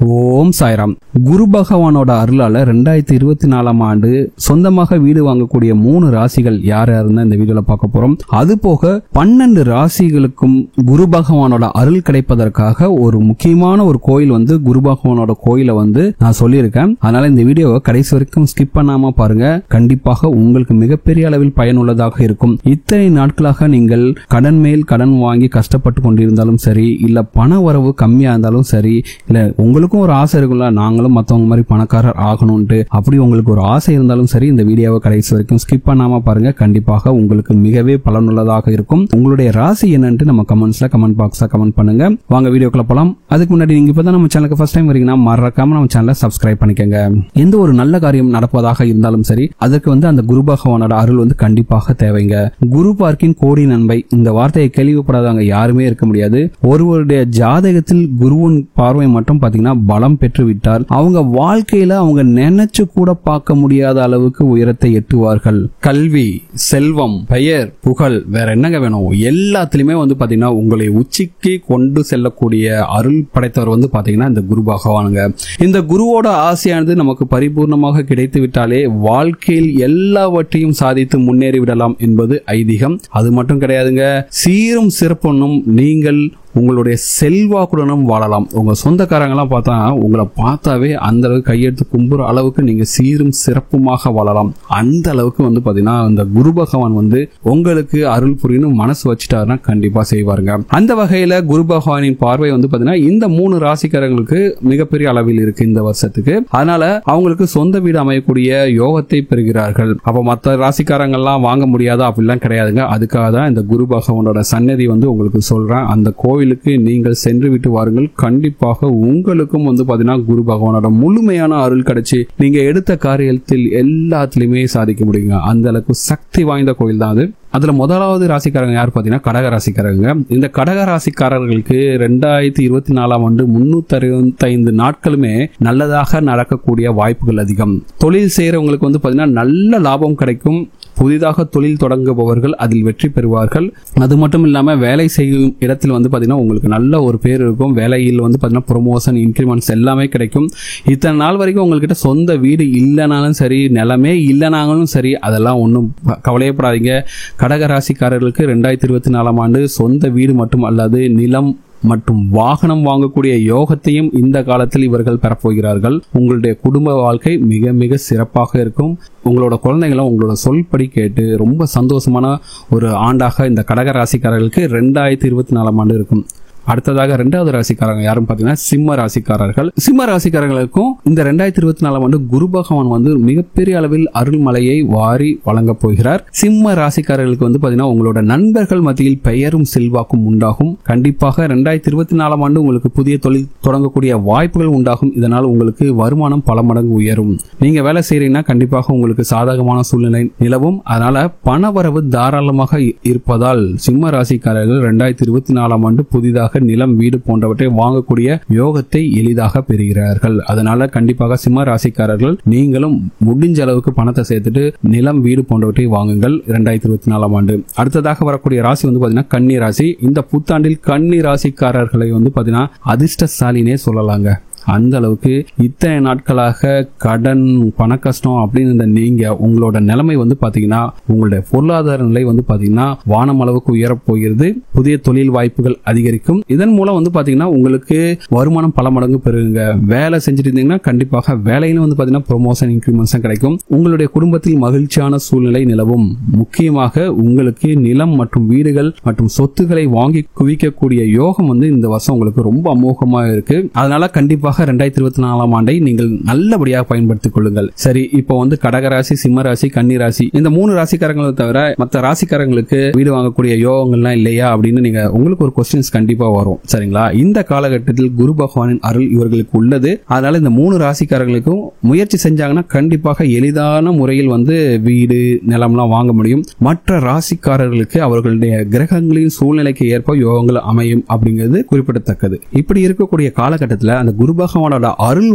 ஓம் சாய்ராம். குரு பகவானோட அருளால 2024 ஆண்டு சொந்தமாக வீடு வாங்கக்கூடிய 3 ராசிகள் யார் யாருன்னு இந்த வீடியோல பார்க்க போறோம். அது போக 12 ராசிகளுக்கும் குரு பகவானோட அருள் கிடைப்பதற்காக ஒரு முக்கியமான ஒரு கோயில் குரு பகவானோட கோயிலை நான் சொல்லியிருக்கேன். அதனால இந்த வீடியோவை கடைசி வரைக்கும் ஸ்கிப் பண்ணாம பாருங்க. கண்டிப்பாக உங்களுக்கு மிகப்பெரிய அளவில் பயனுள்ளதாக இருக்கும். இத்தனை நாட்களாக நீங்கள் கடன் மேல் கடன் வாங்கி கஷ்டப்பட்டு கொண்டிருந்தாலும் சரி, இல்ல பண வரவு கம்மியா இருந்தாலும் சரி, இல்ல உங்களுக்கும் ஒரு ஆசை இருக்குல்ல நாங்களும் மத்தவங்க மாதிரி பணக்காரர் ஆகணும்ட்டு, அப்படி உங்களுக்கு ஒரு ஆசை இருந்தாலும் சரி, இந்த வீடியோவை கடைசி வரைக்கும் ஸ்கிப் பண்ணாம பாருங்க. கண்டிப்பாக உங்களுக்கு மிகவே பலனுள்ளதாக இருக்கும். உங்களுடைய ராசி என்னன்னு நம்ம கமெண்ட்ஸ்ல கமெண்ட் பாக்ஸ்ல கமெண்ட் பண்ணுங்க. வாங்க வீடியோக்குள்ள போலாம். அதுக்கு முன்னாடி நீங்க இப்பதான் நம்ம சேனலுக்கு ஃபர்ஸ்ட் டைம் வரீங்கன்னா மறக்காம நம்ம சேனலை சப்ஸ்கிரைப் பண்ணிக்கங்க. எந்த ஒரு நல்ல காரியம் நடப்பதாக இருந்தாலும் சரி, அதற்கு அந்த குரு பகவானோட அருள் கண்டிப்பாக தேவைங்க. குரு பார்க்கின் கோடி நன்மை, இந்த வார்த்தையை கேள்விப்படாதவங்க யாருமே இருக்க முடியாது. ஒருவருடைய ஜாதகத்தில் குருவின் பார்வை மட்டும் பாத்தீங்கன்னா பலம் பெற்று விட்டால் அவங்க வாழ்க்கையில அவங்க நினைச்சு கூட பார்க்க முடியாத அளவுக்கு உயரத்தை எட்டுவார்கள். கல்வி, செல்வம், பெயர், புகழ், வேற என்னங்க வேணும், எல்லாத்திலுமே பாத்தீங்கன்னா உங்களை உச்சிக்கு கொண்டு செல்லக்கூடிய அருள் படைத்தவர் பாத்தீங்கன்னா இந்த குரு பகவானுங்க. இந்த குருவோட ஆசையானது நமக்கு பரிபூர்ணமாக கிடைத்து விட்டாலே வாழ்க்கையில் எல்லாவற்றையும் சாதித்து முன்னேறி விடலாம் என்பது ஐதீகம். அது மட்டும் கிடையாதுங்க, சீரும் சிறப்புன்னும் நீங்கள் உங்களுடைய செல்வாக்குடனும் வாழலாம். உங்க சொந்தக்காரங்கெல்லாம் பார்த்தா உங்களை பார்த்தாவே அந்த அளவுக்கு கையெடுத்து கும்புற அளவுக்கு நீங்க சீரும் சிறப்புமாக வாழலாம். அந்த அளவுக்கு பாத்தீங்கன்னா இந்த குரு பகவான் உங்களுக்கு அருள் புரியணும் மனசு வச்சுட்டாருன்னா கண்டிப்பா செய்வாருங்க. அந்த வகையில குரு பகவானின் பார்வை பாத்தீங்கன்னா இந்த 3 ராசிக்காரங்களுக்கு மிகப்பெரிய அளவில் இருக்கு இந்த வருஷத்துக்கு. அதனால அவங்களுக்கு சொந்த வீடு அமையக்கூடிய யோகத்தை பெறுகிறார்கள். அப்ப மற்ற ராசிக்காரங்கெல்லாம் வாங்க முடியாதா அப்படிலாம் கிடையாதுங்க. அதுக்காக தான் இந்த குரு பகவானோட சன்னதி உங்களுக்கு சொல்றேன். அந்த கோவில் நீங்கள் சென்று விட்டு வாருங்கள். கண்டிப்பாக உங்களுக்கும் பாத்தீங்கன்னா குரு பகவானோட முழுமையான அருள் கிடைச்சி நீங்க எடுத்த காரியத்தில் எல்லாத்திலுமே சாதிக்க முடியுங்க. அந்த அளவுக்கு சக்தி வாய்ந்த கோயில் தான் அது. அதுல முதலாவது ராசிக்காரங்க யார் பாத்தீங்கன்னா கடக ராசிக்காரங்க. இந்த கடக ராசிக்காரர்களுக்கு 2024 ஆண்டு 365 நாட்களுமே நல்லதாக நடக்கக்கூடிய வாய்ப்புகள் அதிகம். தொழில் செய்யறவங்களுக்கு பாத்தீங்கன்னா நல்ல லாபம் கிடைக்கும். புதிதாக தொழில் தொடங்குபவர்கள் அதில் வெற்றி பெறுவார்கள். அது மட்டும் இல்லாம வேலை செய்யும் இடத்தில் பாத்தீங்கன்னா உங்களுக்கு நல்ல ஒரு பேர் இருக்கும். வேலையில் பாத்தீங்கன்னா ப்ரொமோஷன், இன்கிரிமெண்ட்ஸ் எல்லாமே கிடைக்கும். இத்தனை நாள் வரைக்கும் உங்ககிட்ட சொந்த வீடு இல்லைனாலும் சரி, நிலமே இல்லைனாலும் சரி, அதெல்லாம் ஒன்றும் கவலையப்படாதீங்க. கடகராசிக்காரர்களுக்கு 2024 ஆண்டு சொந்த வீடு மட்டும் அல்லாது நிலம் மற்றும் வாகனம் வாங்கக்கூடிய யோகத்தையும் இந்த காலத்தில் இவர்கள் பெறப்போகிறார்கள். உங்களுடைய குடும்ப வாழ்க்கை மிக மிக சிறப்பாக இருக்கும். உங்களோட குழந்தைகளும் உங்களோட சொல்படி கேட்டு ரொம்ப சந்தோஷமான ஒரு ஆண்டாக இந்த கடக ராசிக்காரர்களுக்கு 2024 ஆண்டு இருக்கும். அடுத்ததாக 2வது ராசிக்காரங்க யாரும் பாத்தீங்கன்னா சிம்ம ராசிக்காரர்கள். சிம்ம ராசிக்காரர்களுக்கும் இந்த 2024 ஆண்டு குரு பகவான் மிகப்பெரிய அளவில் அருள்மலையை வாரி வழங்க போகிறார். சிம்ம ராசிக்காரர்களுக்கு பாத்தீங்கன்னா உங்களோட நண்பர்கள் மத்தியில் பெயரும் செல்வாக்கும் உண்டாகும். கண்டிப்பாக 2024 ஆண்டு உங்களுக்கு புதிய தொழில் தொடங்கக்கூடிய வாய்ப்புகள் உண்டாகும். இதனால் உங்களுக்கு வருமானம் பல மடங்கு உயரும். நீங்க வேலை செய்யறீங்கன்னா கண்டிப்பாக உங்களுக்கு சாதகமான சூழ்நிலை நிலவும். அதனால பணவரவு தாராளமாக இருப்பதால் சிம்ம ராசிக்காரர்கள் 2024 ஆண்டு புதிதாக நிலம், வீடு போன்றவற்றை வாங்கக்கூடிய யோகத்தை எளிதாக பெறுகிறார்கள். அதனால கண்டிப்பாக சிம்ம ராசிக்காரர்கள் நீங்களும் முடிஞ்ச அளவுக்கு பணத்தை சேர்த்துட்டு நிலம், வீடு போன்றவற்றை வாங்குங்கள் 2024 ஆண்டு. அடுத்ததாக வரக்கூடிய ராசி பாத்தீங்கன்னா கன்னி ராசி. இந்த புத்தாண்டில் கன்னி ராசிக்காரர்களை பாத்தீங்கன்னா அதிர்ஷ்டசாலினே சொல்லலாங்க. அந்த அளவுக்கு இத்தனை நாட்களாக கடன், பண கஷ்டம் அப்படின்னு நீங்க உங்களோட நிலைமை பாத்தீங்கன்னா உங்களுடைய பொருளாதார நிலை பாத்தீங்கன்னா வானம் அளவுக்கு உயரப் போகிறது. புதிய தொழில் வாய்ப்புகள் அதிகரிக்கும். இதன் மூலம் பாத்தீங்கன்னா உங்களுக்கு வருமானம் பல மடங்கு பெறுங்க. வேலை செஞ்சுட்டு இருந்தீங்கன்னா கண்டிப்பாக வேலையில பாத்தீங்கன்னா ப்ரொமோஷன், இன்கிரிமெண்ட்ஸ் கிடைக்கும். உங்களுடைய குடும்பத்தில் மகிழ்ச்சியான சூழ்நிலை நிலவும். முக்கியமாக உங்களுக்கு நிலம் மற்றும் வீடுகள் மற்றும் சொத்துக்களை வாங்கி குவிக்கக்கூடிய யோகம் இந்த வருஷம் உங்களுக்கு ரொம்ப அமோகமாக இருக்கு. அதனால கண்டிப்பாக 2024 ஆண்டை நீங்கள் நல்லபடியாக பயன்படுத்திக் கொள்ளுங்கள். சரி, இப்போ கடகராசி, சிம்மராசி, கன்னி ராசி இந்த 3 ராசிக்காரங்களை தவிர மற்ற ராசிக்காரங்களுக்கு வீடு வாங்கக்கூடிய யோகங்கள்லாம் இல்லையா அப்படின்னு நீங்க உங்களுக்கு ஒரு கொஸ்டின்ஸ் கண்டிப்பா வரும். சரிங்களா? இந்த காலகட்டத்தில் குரு பகவானின் அருள் இவர்களுக்கு உள்ளது. அதனால இந்த 3 ராசிக்காரங்களுக்கும் முயற்சி செஞ்சாங்கன்னா கண்டிப்பாக எளிதான முறையில் வீடு, நிலம்லாம் வாங்க முடியும். மற்ற ராசிக்காரர்களுக்கு அவர்களுடைய கிரகங்களின் சூழ்நிலைக்கு ஏற்ப யோகங்கள் அமையும் அப்படிங்கிறது குறிப்பிடத்தக்கது. இப்படி இருக்கக்கூடிய காலகட்டத்தில் அந்த குரு பகவானோட அருள்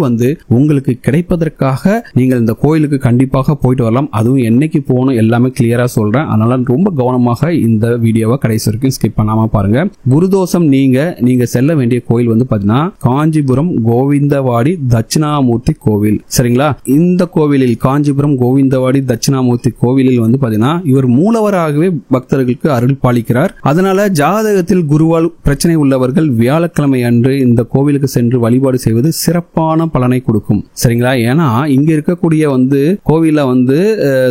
உங்களுக்கு கிடைப்பதற்காக நீங்கள் இந்த கோயிலுக்கு கண்டிப்பாக போயிட்டு வரலாம். அதுவும் என்னைக்கு போகணும் எல்லாமே கிளியரா சொல்றேன். அதனால ரொம்ப கவனமாக இந்த வீடியோவை கடைசி வரைக்கும் ஸ்கிப் பண்ணாம பாருங்க. குருதோஷம் நீங்க செல்ல வேண்டிய கோயில் பாத்தீங்கன்னா காஞ்சிபுரம் கோவிந்தவாடி தட்சிணாமூர்த்தி கோவில். சரிங்களா? இந்த கோவிலில் காஞ்சிபுரம் கோவிந்தவாடி தட்சிணாமூர்த்தி கோவிலில் பாத்தீங்கன்னா இவர் மூலவராகவே பக்தர்களுக்கு அருள் பாலிக்கிறார். அதனால ஜாதகத்தில் குருவால் பிரச்சனை உள்ளவர்கள் வியாழக்கிழமை அன்று இந்த கோவிலுக்கு சென்று வழிபாடு செய்வது சிறப்பான பலனை கொடுக்கும். சரிங்களா? ஏன்னா இங்க இருக்கக்கூடிய கோவில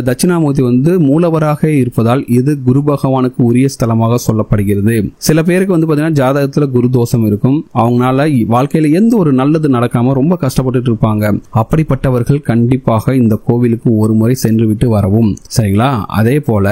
தட்சிணாமூர்த்தி மூலவராக இருப்பதால் இது குரு பகவானுக்கு உரிய ஸ்தலமாக சொல்லப்படுகிறது. சில பேருக்கு பாத்தீங்கன்னா ஜாதகத்துல குரு தோஷம் இருக்கும். அவங்களால வாழ்க்கையில எந்த ஒரு நல்லது நடக்காம ரொம்ப கஷ்டப்பட்டு இருப்பாங்க. அப்படிப்பட்டவர்கள் கண்டிப்பாக இந்த கோவிலுக்கு ஒரு முறை சென்று விட்டு வரவும். சரிங்களா? அதே போல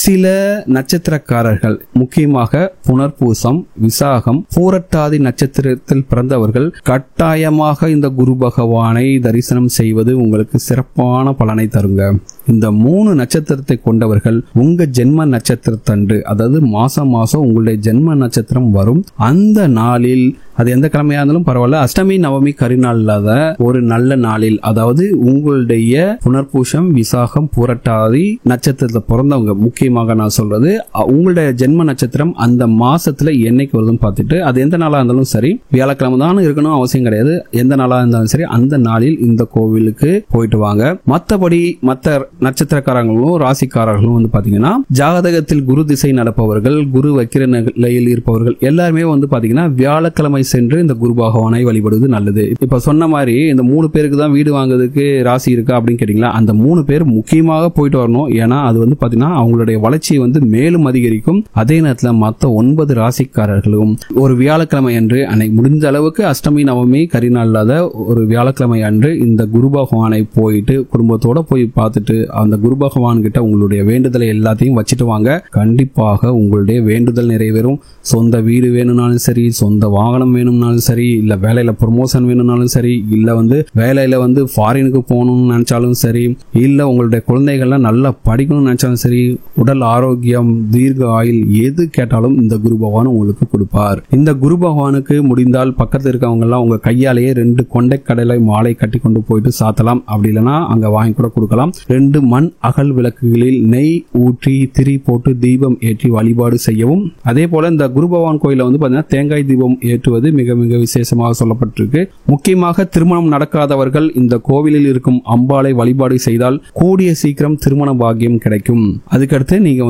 சில நட்சத்திரக்காரர்கள் முக்கியமாக புனர்பூசம், விசாகம், பூரட்டாதி நட்சத்திரத்தில் பிறந்தவர்கள் கட்டாயமாக இந்த குரு பகவானை தரிசனம் செய்வது உங்களுக்கு சிறப்பான பலனை தருங்க. இந்த 3 நட்சத்திரத்தை கொண்டவர்கள் உங்க ஜென்ம நட்சத்திரத்தன்று, அதாவது மாசம் உங்களுடைய ஜென்ம நட்சத்திரம் வரும் அந்த நாளில், அது எந்த கிழமையா இருந்தாலும் பரவாயில்ல, அஷ்டமி நவமி கரிநாள் இல்லாத ஒரு நல்ல நாளில், அதாவது உங்களுடைய புனர்பூசம், விசாகம், பூரட்டாதி நட்சத்திரத்தில் பிறந்தவங்க, முக்கியமாக நான் சொல்றது உங்களுடைய ஜென்ம நட்சத்திரம் அந்த மாசத்துல என்னைக்கு வருதுன்னு பார்த்துட்டு, அது எந்த நாளா இருந்தாலும் சரி, வியாழக்கிழமை தான் இருக்கணும் அவசியம் கிடையாது, எந்த நாளா இருந்தாலும் சரி, அந்த நாளில் இந்த கோவிலுக்கு போயிட்டு வாங்க. மற்றபடி மற்ற நட்சத்திரக்காரங்களும் ராசிக்காரர்களும் பாத்தீங்கன்னா ஜாதகத்தில் குரு திசை நடப்பவர்கள், குரு வக்கிர நிலையில் இருப்பவர்கள் எல்லாருமே பாத்தீங்கன்னா வியாழக்கிழமை சென்று இந்த குரு பகவானை வழிபடுவது நல்லது. இப்ப சொன்ன மாதிரி இந்த 3 பேருக்கு தான் வீடு வாங்குறதுக்கு ராசி இருக்கா அப்படின்னு கேட்டீங்களா, அந்த 3 பேர் முக்கியமாக போயிட்டு வரணும். ஏன்னா அது பாத்தீங்கன்னா அவங்களுடைய வளர்ச்சி மேலும் அதிகரிக்கும். அதே நேரத்தில் மற்ற 9 ராசிக்காரர்களும் ஒரு வியாழக்கிழமை அன்று முடிஞ்ச அளவுக்கு அஷ்டமி நவமி கரிநாள் இல்லாத ஒரு வியாழக்கிழமை அன்று இந்த குரு பகவானை போயிட்டு குடும்பத்தோட போய் பார்த்துட்டு அந்த குரு பகவான் கிட்ட உங்களுடைய வேண்டுதலை எல்லாத்தையும் வச்சுட்டு வாங்க. கண்டிப்பாக உங்களுடைய வேண்டுதல் நிறைவேறும். சொந்த வீடு வேணும்னாலும் சரி, சொந்த வாகனம் வேணும்னாலும் சரி, இல்ல வேலையில ப்ரமோஷன் வேணும்னாலும் சரி, இல்ல வேலையில ஃபாரினுக்கு போகணும்னு நினைச்சாலும் சரி, இல்ல உங்களுடைய குழந்தைகள்லாம் நல்லா படிக்கணும்னு நினைச்சாலும் சரி, உடல் ஆரோக்கியம், தீர்க்க ஆயுள், எது கேட்டாலும் இந்த குரு பகவான் உங்களுக்கு கொடுப்பார். இந்த குரு பகவானுக்கு முடிந்தால் பக்கத்தில் இருக்கவங்க எல்லாம் உங்க கையாலேயே 2 கொண்டை கடலை மாலை கட்டி கொண்டு போயிட்டு சாத்தலாம். அப்படி இல்லைன்னா அங்க வாங்கி கூட கொடுக்கலாம். 2 மண் அகல் விளக்குகளில் நெய் ஊற்றி திரி போட்டு தீபம் ஏற்றி வழிபாடு செய்யவும். அதே போல இந்த குரு பகவான் கோயில பாத்தீங்கன்னா தேங்காய் தீபம் ஏற்றுவது மிக மிக விசேஷமாக சொல்லப்பட்டிருக்கு. முக்கியமாக திருமணம் நடக்காதவர்கள் இந்த கோவிலில் இருக்கும் அம்பாளை வழிபாடு செய்தால் கூடிய சீக்கிரம் திருமண பாக்கியம் கிடைக்கும். அதுக்கடுத்து நீங்க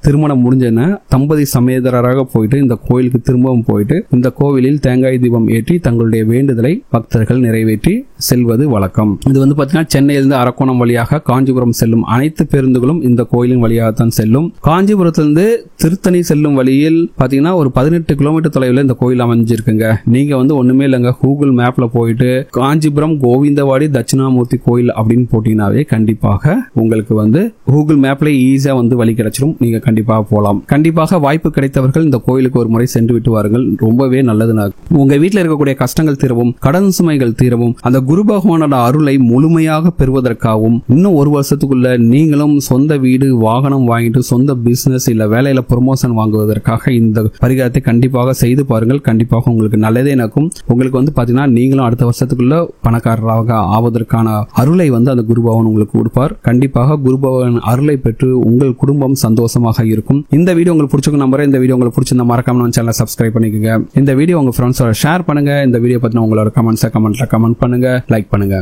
திருமணம் முடிஞ்சன தம்பதி சமேதராக போயிட்டு இந்த கோயிலுக்கு திரும்பவும் போயிட்டு இந்த கோவிலில் தேங்காய் தீபம் ஏற்றி தங்களுடைய வேண்டுதலை பக்தர்கள் நிறைவேற்றி செல்வது வழக்கம். இது பாத்தீங்கன்னா சென்னையிலிருந்து அரக்கோணம் வழியாக காஞ்சிபுரம் செல்லும் அனைத்து பேருந்துகளும் இந்த கோயிலின் வழியாகத்தான் செல்லும். காஞ்சிபுரத்திலிருந்து திருத்தணி செல்லும் வழியில் பாத்தீங்கன்னா ஒரு 18 கிலோமீட்டர் தொலைவில் இந்த கோயில் அமைஞ்சிருக்குங்க. நீங்க ஒண்ணுமே இல்லைங்க, கூகுள் மேப்ல போயிட்டு காஞ்சிபுரம் கோவிந்தவாடி தட்சிணாமூர்த்தி கோயில் அப்படின்னு போட்டீங்கன்னாவே கண்டிப்பாக உங்களுக்கு கூகுள் மேப்ல ஈஸியா வழி கிடைச்சிடும். நீங்க கண்டிப்பாக போலாம். கண்டிப்பாக வாய்ப்பு கிடைத்தவர்கள் இந்த கோயிலுக்கு ஒரு முறை சென்று விட்டு வாருங்கள். ரொம்பவே நல்லது. உங்க வீட்டில் இருக்கக்கூடிய கஷ்டங்கள் தீரவும், கடன் சுமைகள் தீரவும், அந்த குரு பகவானோட அருளை முழுமையாக பெறுவதற்காகவும் இன்னும் ஒரு வருஷத்துக்குள்ள நீங்களும் சொந்த வீடு, வாகனம் வாங்கிட்டு சொந்த பிசினஸ் இல்ல வேலையில ப்ரமோஷன் வாங்குவதற்காக இந்த பரிகாரத்தை கண்டிப்பாக செய்து பாருங்கள். கண்டிப்பாக உங்களுக்கு நல்லதே நடக்கும். உங்களுக்கு பாத்தீங்கன்னா நீங்களும் அடுத்த வருஷத்துக்குள்ள பணக்காரராக ஆவதற்கான அருளை அந்த குரு பகவான் உங்களுக்கு கொடுப்பார். கண்டிப்பாக குரு பகவான் அருளை பெற்று உங்கள் குடும்பம் சந்தோஷமாக இருக்கும். இந்த வீடியோ உங்களுக்கு பிடிச்சிருக்கும் நம்புறேன். இந்த வீடியோ உங்களுக்கு பிடிச்சிருந்தா மறக்காம நம்ம சேனலை சப்ஸ்கிரைப் பண்ணிக்கோங்க. இந்த வீடியோ உங்க ஃப்ரெண்ட்ஸோட ஷேர் பண்ணுங்க. இந்த வீடியோ பத்தின உங்களோட கமெண்ட்ல கமெண்ட் பண்ணுங்க, லைக் பண்ணுங்க.